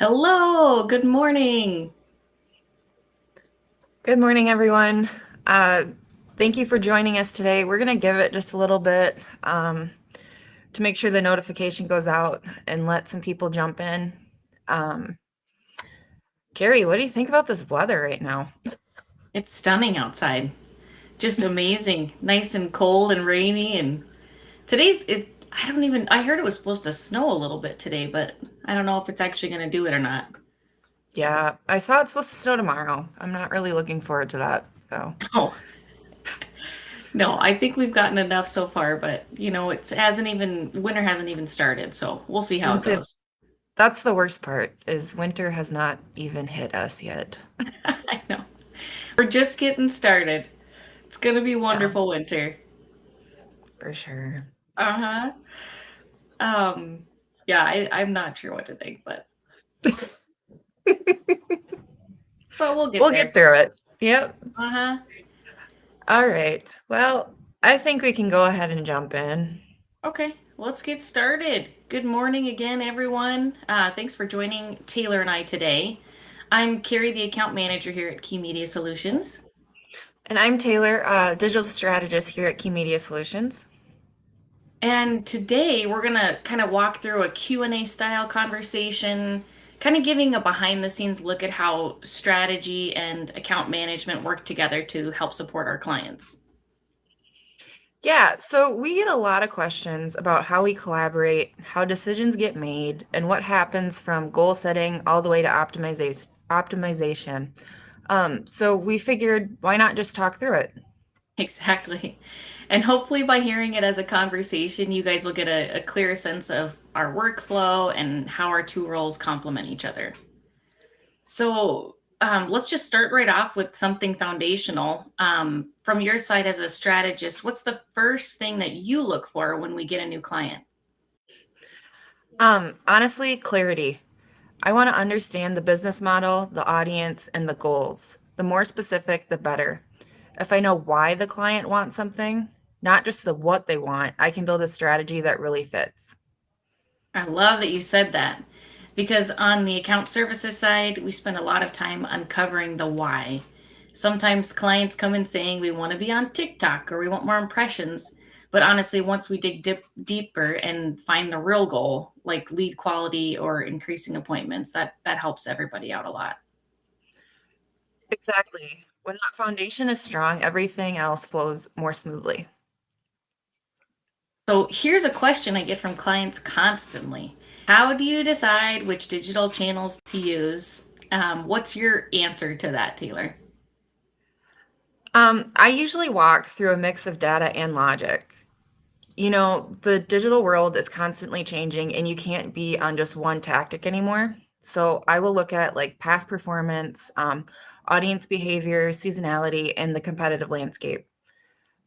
Hello, good morning. Good morning, everyone. Uh, Thank you for joining us today. We're going to give it just a little bit to make sure the notification goes out and let some people jump in. Um, Carrie, what do you think about this weather right now? It's stunning outside. Just amazing. Nice and cold and rainy and today's it I heard it was supposed to snow a little bit today, but I don't know if it's actually going to do it or not. Yeah, I saw it's supposed to snow tomorrow. I'm not really looking forward to that, though. Oh, no, I think we've gotten enough so far, but winter hasn't even started, so we'll see how Doesn't it say goes. that's the worst part is winter has not even hit us yet. I know. We're just getting started. It's going to be Yeah, wonderful winter. for sure. Uh-huh. Um yeah, I'm not sure what to think, but we'll get We'll there. get through it. Yep. Uh-huh. All right. Well, I think we can go ahead and jump in. Okay, let's get started. Good morning again, everyone. Thanks for joining Taylor and I today. I'm Carrie, the account manager here at Key Media Solutions. And I'm Taylor, digital strategist here at Key Media Solutions. And today we're going to kind of walk through a Q&A style conversation, kind of giving a behind the scenes look at how strategy and account management work together to help support our clients. Yeah, so we get a lot of questions about how we collaborate, how decisions get made, and what happens from goal setting all the way to optimization. So we figured, why not just talk through it? Exactly. And hopefully, by hearing it as a conversation, you guys will get a clearer sense of our workflow and how our two roles complement each other. So, let's just start right off with something foundational. From your side as a strategist, what's the first thing that you look for when we get a new client? Honestly, clarity. I want to understand the business model, the audience, and the goals. The more specific, the better. If I know why the client wants something, not just the what they want, I can build a strategy that really fits. I love that you said that because on the account services side, we spend a lot of time uncovering the why. Sometimes clients come in saying we want to be on TikTok or we want more impressions. But honestly, once we dig deeper and find the real goal, like lead quality or increasing appointments, that helps everybody out a lot. Exactly. When that foundation is strong, everything else flows more smoothly. So here's a question I get from clients constantly. How do you decide which digital channels to use? What's your answer to that, Taylor? I usually walk through a mix of data and logic. The digital world is constantly changing and you can't be on just one tactic anymore. So I will look at like past performance, audience behavior, seasonality, and the competitive landscape.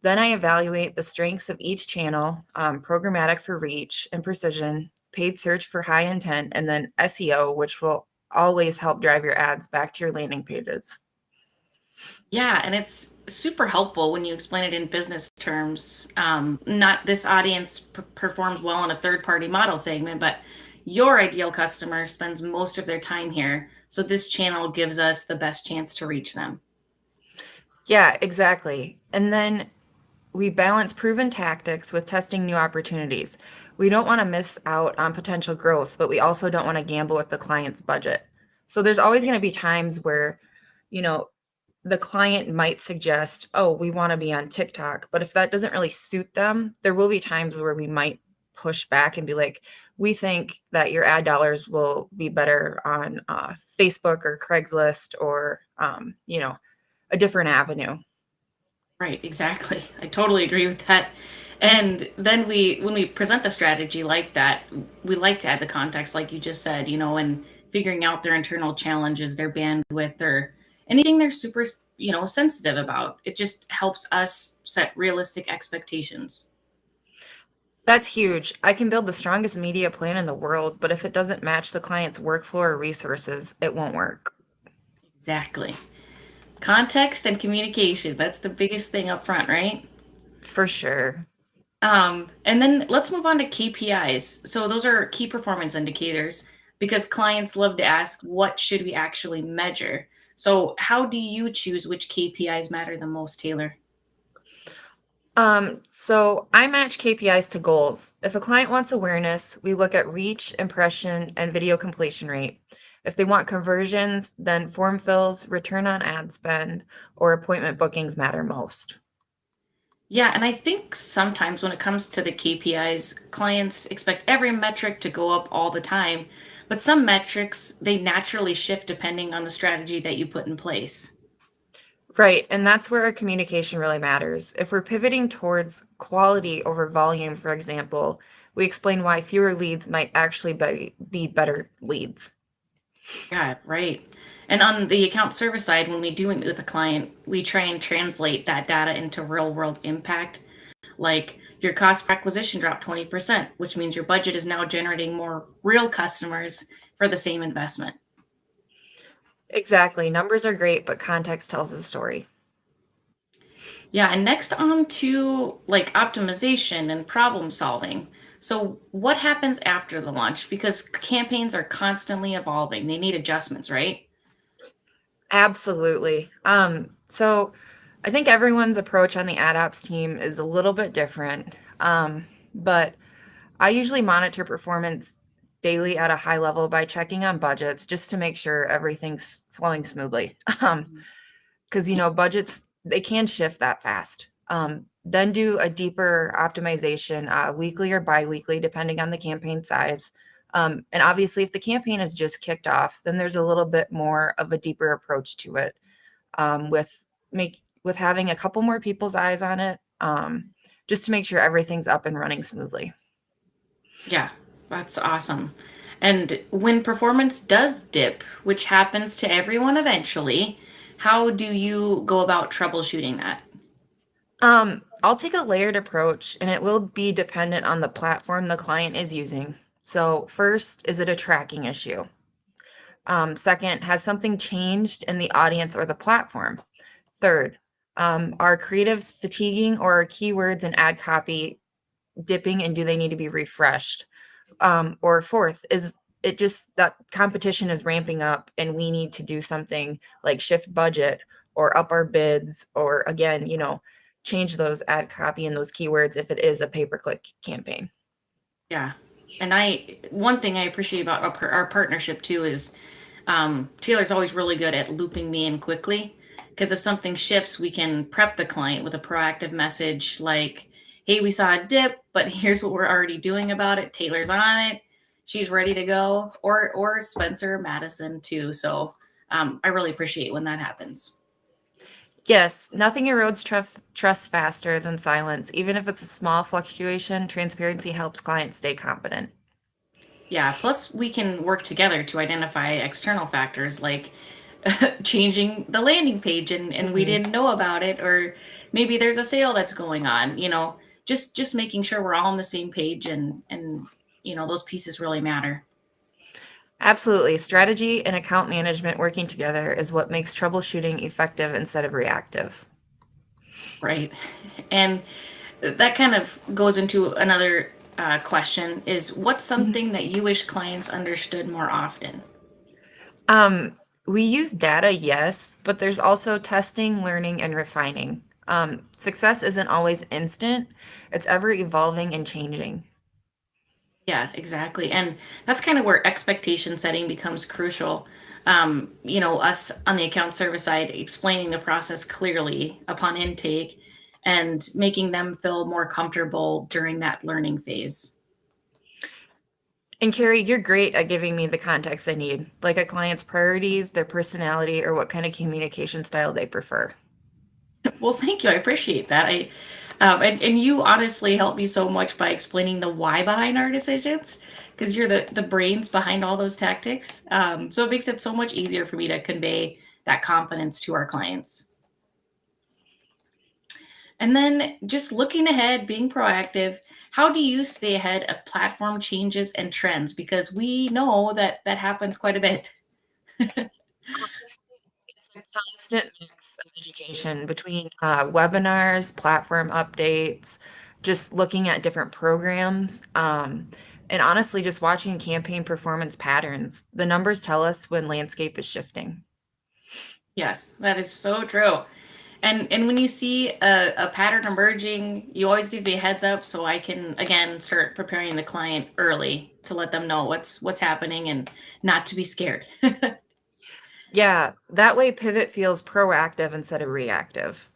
Then I evaluate the strengths of each channel, programmatic for reach and precision, paid search for high intent, and then SEO, which will always help drive your ads back to your landing pages. Yeah, and it's super helpful when you explain it in business terms. Not this audience performs well in a third party model segment, but your ideal customer spends most of their time here. So this channel gives us the best chance to reach them. Yeah, exactly. And then we balance proven tactics with testing new opportunities. We don't want to miss out on potential growth, but we also don't want to gamble with the client's budget. So there's always going to be times where, you know, the client might suggest, oh, we want to be on TikTok. But if that doesn't really suit them, there will be times where we might push back and be like, we think that your ad dollars will be better on Facebook or Craigslist or, a different avenue. Right, exactly. I totally agree with that. And then when we present the strategy like that, we like to add the context, like you just said, and figuring out their internal challenges, their bandwidth, or anything they're super, sensitive about. It just helps us set realistic expectations. That's huge. I can build the strongest media plan in the world, but if it doesn't match the client's workflow or resources, it won't work. Exactly. Context and communication. That's the biggest thing up front, right? For sure. And then let's move on to KPIs. So those are key performance indicators. because clients love to ask, what should we actually measure? So, how do you choose which KPIs matter the most, Taylor? So I match KPIs to goals. If a client wants awareness, we look at reach, impression, and video completion rate. If they want conversions, then form fills, return on ad spend, or appointment bookings matter most. Yeah, and I think sometimes when it comes to the KPIs, clients expect every metric to go up all the time, but some metrics they naturally shift depending on the strategy that you put in place. Right, and that's where our communication really matters. If we're pivoting towards quality over volume, for example, we explain why fewer leads might actually be better leads. Yeah, right. And on the account service side, when we do meet with a client, we try and translate that data into real world impact. Like your cost per acquisition dropped 20%, which means your budget is now generating more real customers for the same investment. Exactly. Numbers are great, but context tells the story. Yeah, and next on to like optimization and problem solving. So, what happens after the launch? Because campaigns are constantly evolving, they need adjustments, right? Absolutely. So I think everyone's approach on the ad ops team is a little bit different. But I usually monitor performance daily at a high level by checking on budgets just to make sure everything's flowing smoothly. Mhm. Because budgets they can shift that fast. Then do a deeper optimization weekly or biweekly, depending on the campaign size. And obviously, if the campaign is just kicked off, then there's a little bit more of a deeper approach to it, with having a couple more people's eyes on it, just to make sure everything's up and running smoothly. Yeah, that's awesome. And when performance does dip, which happens to everyone eventually, how do you go about troubleshooting that? I'll take a layered approach, and it will be dependent on the platform the client is using. So, first, is it a tracking issue? Second, has something changed in the audience or the platform? Third, are creatives fatiguing or are keywords and ad copy dipping and do they need to be refreshed? Or fourth, is it just that competition is ramping up and we need to do something like shift budget or up our bids or again, change those ad copy and those keywords if it is a pay-per-click campaign. Yeah. And one thing I appreciate about our partnership too is Taylor's always really good at looping me in quickly. Because if something shifts, we can prep the client with a proactive message like, hey, we saw a dip, but here's what we're already doing about it. Taylor's on it. She's ready to go. Or Spencer Madison too. So I really appreciate when that happens. Yes, nothing erodes trust faster than silence. Even if it's a small fluctuation, transparency helps clients stay confident. Yeah. Plus, we can work together to identify external factors like changing the landing page and we Mhm. didn't know about it, or maybe there's a sale that's going on. Just making sure we're all on the same page and those pieces really matter. Absolutely. Strategy and account management working together is what makes troubleshooting effective instead of reactive. Right. And that kind of goes into another question is what's Mhm. something that you wish clients understood more often? Um, we use data, yes, but there's also testing, learning, and refining. Success isn't always instant, it's ever evolving and changing. Yeah, exactly. And that's kind of where expectation setting becomes crucial. Us on the account service side, explaining the process clearly upon intake and making them feel more comfortable during that learning phase. And Carrie, you're great at giving me the context I need, like a client's priorities, their personality, or what kind of communication style they prefer. Well, thank you. I appreciate that. And you honestly helped me so much by explaining the why behind our decisions because you're the brains behind all those tactics. So it makes it so much easier for me to convey that confidence to our clients. And then just looking ahead, being proactive, how do you stay ahead of platform changes and trends? Because we know that that happens quite a bit. Honestly, it's a constant mix of education between webinars, platform updates, just looking at different programs. And honestly, just watching campaign performance patterns, the numbers tell us when landscape is shifting. Yes, that is so true. And when you see a pattern emerging, you always give me a heads up so I can again start preparing the client early to let them know what's happening and not to be scared. Yeah, that way pivot feels proactive instead of reactive.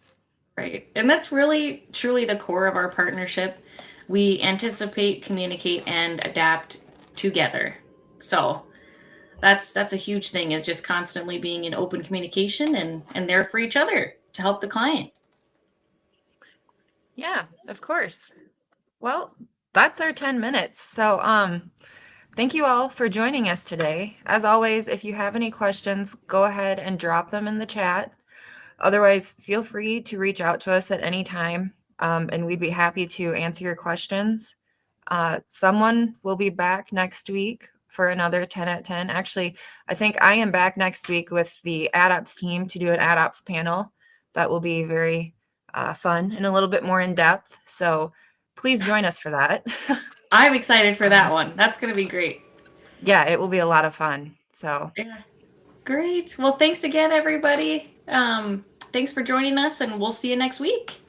Right. And that's really truly the core of our partnership. We anticipate, communicate, and adapt together. So that's a huge thing is just constantly being in open communication and there for each other to help the client. Yeah, of course. Well, that's our 10 minutes. So, thank you all for joining us today. As always, if you have any questions, go ahead and drop them in the chat. Otherwise, feel free to reach out to us at any time, and we'd be happy to answer your questions. Someone will be back next week for another 10 at 10. Actually, I think I am back next week with the AdOps team to do an AdOps panel. That will be very fun and a little bit more in depth. So please join us for that. I'm excited for that one. That's going to be great. Yeah, it will be a lot of fun. So, Yeah. Great. Well, thanks again, everybody. Thanks for joining us, and we'll see you next week.